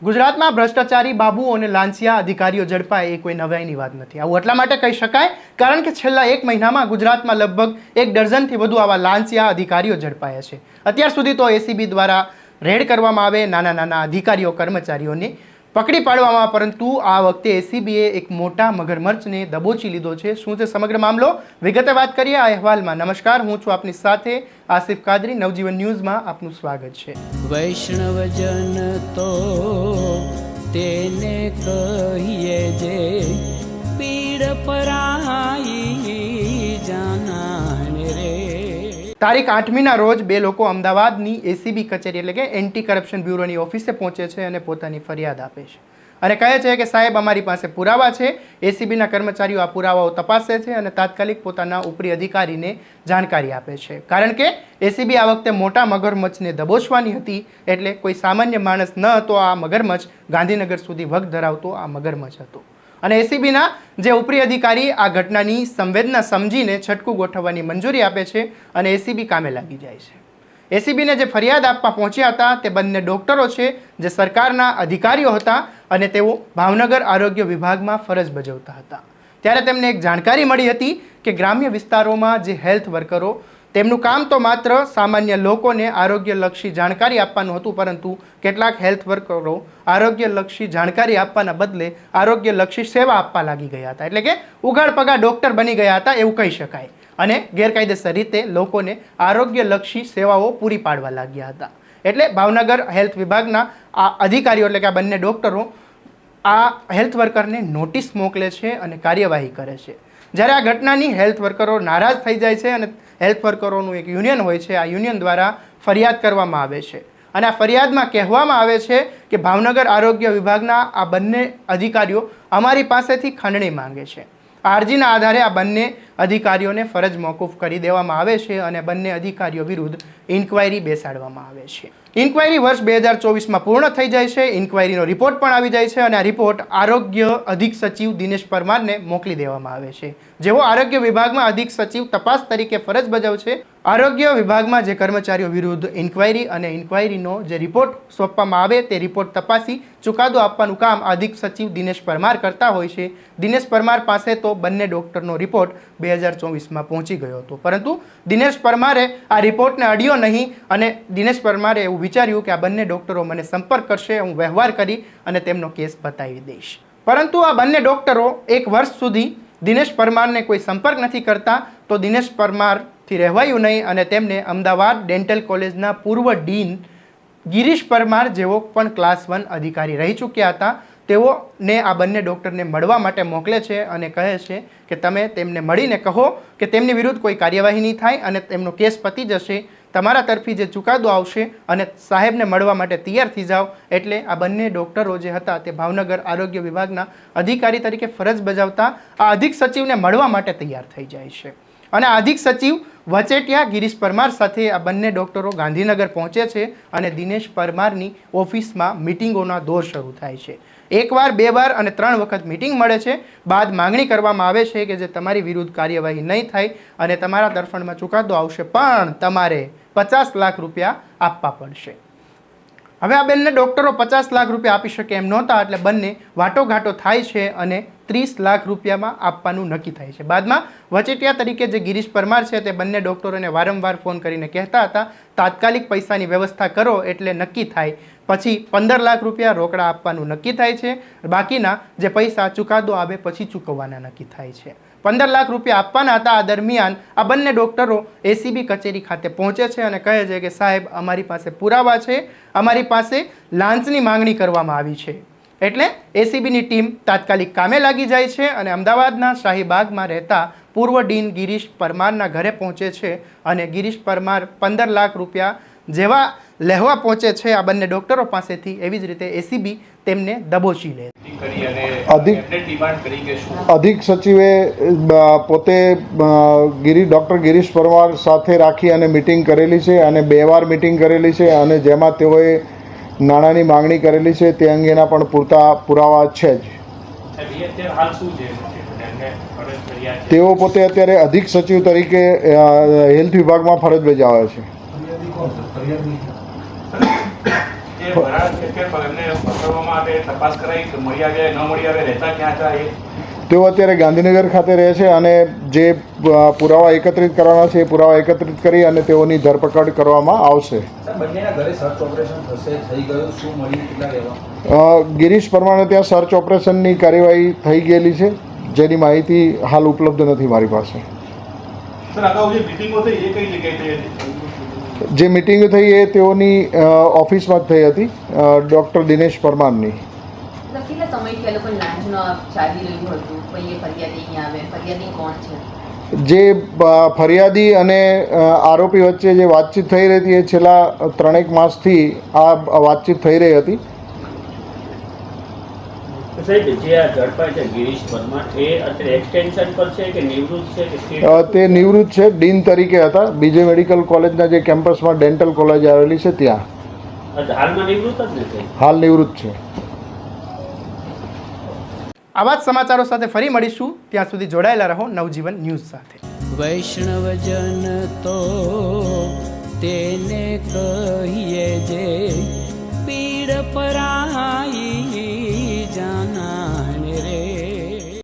ગુજરાતમાં ભ્રષ્ટાચારી બાબુઓ અને લાંચિયા અધિકારીઓ ઝડપાય એ કોઈ નવાઈની વાત નથી। આવું એટલા માટે કહી શકાય કારણ કે છેલ્લા એક મહિનામાં ગુજરાતમાં લગભગ 1 ડઝનથી વધુ આવા લાંચિયા અધિકારીઓ ઝડપાયા છે। અત્યાર સુધી તો એસીબી દ્વારા રેડ કરવામાં આવે નાના અધિકારીઓ કર્મચારીઓને પકડી પાડવામાં, પરંતુ આ વખતે એસીબીએ એક મોટા મગરમચ્છને દબોચી લીધો છે। શું છે સમગ્ર મામલો, વિગતે વાત કરીએ આ અહેવાલમાં। નમસ્કાર, હું છું આપની સાથે આસિફ કાદરી। નવજીવન ન્યૂઝમાં આપનું સ્વાગત છે। વૈષ્ણવજન તો તેને કહીએ જે પીડ પરાઈ જાનાને રે। તારીખ 8મીના રોજ બે લોકો અમદાવાદની એસીબી કચેરી એટલે કે એન્ટી કરપ્શન બ્યુરોની ઓફિસે પહોંચે છે અને પોતાની ફરિયાદ આપે છે અને કહે છે કે સાહેબ, અમારી પાસે પુરાવા છે। એસીબીના કર્મચારીઓ આ પુરાવાઓ તપાસે છે અને તાત્કાલિક પોતાના ઉપરી અધિકારીને જાણકારી આપે છે, કારણ કે એસીબી આ વખતે મોટા મગરમચ્છને દબોચવાની હતી। એટલે કોઈ સામાન્ય માણસ ન હતો, આ મગરમચ્છ ગાંધીનગર સુધી વગ ધરાવતો આ મગરમચ્છ હતો અને એસીબીના જે ઉપરી અધિકારી આ ઘટનાની સંવેદના સમજીને છટકું ગોઠવવાની મંજૂરી આપે છે અને એસીબી કામે લાગી જાય છે। એસીબીને જે ફરિયાદ આપવા પહોંચ્યા હતા તે બંને ડોક્ટરો છે, જે સરકારના અધિકારીઓ હતા અને તેઓ ભાવનગર આરોગ્ય વિભાગમાં ફરજ બજાવતા હતા। ત્યારે તેમને એક જાણકારી મળી હતી કે ગ્રામ્ય વિસ્તારોમાં જે હેલ્થ વર્કરો, તેમનું કામ તો માત્ર સામાન્ય લોકોને આરોગ્યલક્ષી જાણકારી આપવાનું હતું, પરંતુ કેટલાક હેલ્થ વર્કરો આરોગ્યલક્ષી જાણકારી આપવાના બદલે આરોગ્યલક્ષી સેવા આપવા લાગી ગયા હતા। એટલે કે ઉઘાડ પગા ડૉક્ટર બની ગયા હતા એવું કહી શકાય અને ગેરકાયદેસર રીતે લોકોને આરોગ્યલક્ષી સેવાઓ પૂરી પાડવા લાગ્યા હતા। એટલે ભાવનગર હેલ્થ વિભાગના આ અધિકારીઓ એટલે કે આ બંને ડૉક્ટરો આ હેલ્થ વર્કરને નોટિસ મોકલે છે અને કાર્યવાહી કરે છે। જ્યારે આ ઘટનાની હેલ્થ વર્કરો નારાજ થઈ જાય છે અને હેલ્થ વર્કરોનું એક યુનિયન હોય છે, આ યુનિયન દ્વારા ફરિયાદ કરવામાં આવે છે અને આ ફરિયાદમાં કહેવામાં આવે છે કે ભાવનગર આરોગ્ય વિભાગના આ બંને અધિકારીઓ અમારી પાસેથી ખંડણી માંગે છે। આ અરજીના આધારે આ બંને અધિકારીઓને ફરજ મોકૂફ કરી દેવામાં આવે છે અને બંને અધિકારીઓ વિરુદ્ધ ઇન્ક્વાયરી બેસાડવામાં આવે છે। ઇન્ક્વાયરી વર્ષ 2024માં પૂર્ણ થઈ જાય છે। ઇન્ક્વાયરીનો રિપોર્ટ પણ આવી જાય છે અને આ રિપોર્ટ આરોગ્ય અધિક સચિવ દિનેશ પરમારને મોકલી દેવામાં આવે છે, જેઓ આરોગ્ય વિભાગમાં અધિક સચિવ તપાસ તરીકે ફરજ બજાવશે। આરોગ્ય વિભાગમાં જે કર્મચારીઓ વિરુદ્ધ ઇન્ક્વાયરી અને ઇન્ક્વાયરીનો જે રિપોર્ટ સોંપવામાં આવે તે રિપોર્ટ તપાસી ચુકાદો આપવાનું કામ અધિક સચિવ દિનેશ પરમાર કરતા હોય છે। દિનેશ પરમાર પાસે તો બંને ડૉક્ટરનો રિપોર્ટ 2024માં પહોંચી ગયો હતો, પરંતુ દિનેશ પરમારે આ રિપોર્ટને અડ્યો નહીં અને દિનેશ પરમારે એવું વિચાર્યું કે આ બંને ડૉક્ટરો મને સંપર્ક કરશે, હું વ્યવહાર કરી અને તેમનો કેસ બતાવી દઈશ। પરંતુ આ બંને ડૉક્ટરો 1 વર્ષ સુધી દિનેશ પરમારને કોઈ સંપર્ક નથી કરતા, તો દિનેશ પરમારથી રહેવાયું નહીં અને તેમને અમદાવાદ ડેન્ટલ કોલેજના પૂર્વ ડીન ગિરીશ પરમાર, જેઓ પણ ક્લાસ 1 અધિકારી રહી ચૂક્યા હતા, તેઓને આ બંને ડૉક્ટરને મળવા માટે મોકલે છે અને કહે છે કે તમે તેમને મળીને કહો કે તેમની વિરુદ્ધ કોઈ કાર્યવાહી નહીં થાય અને તેમનો કેસ પતી જશે, તમારા તરફી જે ચુકાદો આવશે અને સાહેબને મળવા માટે તૈયાર થઈ જાઓ। એટલે આ બંને ડૉક્ટરો જે હતા તે ભાવનગર આરોગ્ય વિભાગના અધિકારી તરીકે ફરજ બજાવતા આ અધિક સચિવને મળવા માટે તૈયાર થઈ જાય છે અને આ અધિક સચિવ વચેટિયા ગિરીશ પરમાર સાથે આ બંને ડૉક્ટરો ગાંધીનગર પહોંચે છે અને દિનેશ પરમારની ઓફિસમાં મિટિંગોના દોર શરૂ થાય છે। 1 વાર, 2 વાર અને 3 વખત મિટિંગ મળે છે, બાદ માંગણી કરવામાં આવે છે કે જે તમારી વિરુદ્ધ કાર્યવાહી નહીં થાય અને તમારા તરફણમાં ચુકાદો આવશે, પણ તમારે 50 લાખ રૂપિયા આપવા પડશે। હવે આ બંને ડૉક્ટરો 50 લાખ રૂપિયા આપી શકે એમ નહોતા, એટલે બંને વાટોઘાટો થાય છે અને 30 લાખ રૂપિયામાં આપવાનું નક્કી થાય છે। બાદમાં વચેટિયા તરીકે જે ગિરીશ પરમાર છે તે બંને ડૉક્ટરોને વારંવાર ફોન કરીને કહેતા હતા તાત્કાલિક પૈસાની વ્યવસ્થા કરો એટલે નક્કી થાય। પછી 15 લાખ રૂપિયા રોકડા આપવાનું નક્કી થાય છે, બાકીના જે પૈસા ચુકાદો આવે પછી ચૂકવવાના નક્કી થાય છે। 15 લાખ રૂપિયા આપવાના હતા। આ દરમિયાન આ બંને ડૉક્ટરો એસીબી કચેરી ખાતે પહોંચે છે અને કહે છે કે સાહેબ, અમારી પાસે પુરાવા છે, અમારી પાસે લાંચની માંગણી કરવામાં આવી છે। એટલે એસીબીની ટીમ તાત્કાલિક કામે લાગી જાય છે અને અમદાવાદના શાહીબાગમાં રહેતા પૂર્વ ડીન ગિરીશ પરમારના ઘરે પહોંચે છે અને ગિરીશ પરમાર 15 લાખ રૂપિયા જેવા લેવા પહોંચે છે આ બંને ડૉક્ટરો પાસેથી, એવી જ રીતે એસીબી તેમને દબોચી લે। અધિક સચિવે પોતે ડૉક્ટર ગિરીશ પરમાર સાથે રાખી અને મિટિંગ કરેલી છે અને 2 વાર મિટિંગ કરેલી છે અને જેમાં તેઓએ નાણાંની માંગણી કરેલી છે તે અંગેના પણ પૂરતા પુરાવા છે જ। તેઓ પોતે અત્યારે અધિક સચિવ તરીકે હેલ્થ વિભાગમાં ફરજ બજાવે છે। જે ભરાડ છે કે એમને પકડવા માટે તપાસ કરાઈ કે મળી આવે ન મળી આવે રહેતા ક્યાં હતા એ તેઓ અત્યારે ગાંધીનગર ખાતે રહે છે અને જે પુરાવા એકત્રિત કરવાના છે એ પુરાવા એકત્રિત કરી અને તેઓની ધરપકડ કરવામાં આવશે. બંનેના ઘરે સર્ચ ઓપરેશન થઈ ગયું, શું મળ્યું, કેટલા રહેવા? ગિરીશ પરમારને ત્યાં સર્ચ ઓપરેશનની કાર્યવાહી થઈ ગયેલી છે, જેની માહિતી હાલ ઉપલબ્ધ નથી મારી પાસે. સર અગાઉ જે મિટિંગો થઈ એ કઈ જગ્યાએ થઈ હતી? જે મિટિંગ થઈ એ તેઓની ઓફિસમાં જ થઈ હતી, ડૉક્ટર દિનેશ પરમારની. કેટલા સમયથી એ લોકો લાંચનો ચાલી રહ્યું હતું? પછી એ ફરિયાદી અહીંયા આવે, ફરિયાદી કોણ છે? જે ફરિયાદી અને આરોપી વચ્ચે જે વાતચીત થઈ રહી હતી એ છેલ્લા 3 માસથી આ વાતચીત થઈ રહી હતી. સાહેબ, જે આ ઝડપાય છે ગિરીશ પરમાર, એ અત્યારે એક્સટેન્શન પર છે કે નિવૃત્ત છે કે તે નિવૃત્ત છે, ડીન તરીકે હતા બીજે મેડિકલ કોલેજના જે કેમ્પસમાં ડેન્ટલ કોલેજ આવેલી છે ત્યાં. હાલમાં નિવૃત્ત જ નથી? હાલ નિવૃત્ત છે. આવા જ સમાચારો સાથે ફરી મળીશું. ત્યાં સુધી જોડાયેલા રહો નવજીવન ન્યૂઝ સાથે. વૈષ્ણવજન તો તેને કહીએ જે પીડ પરાઈ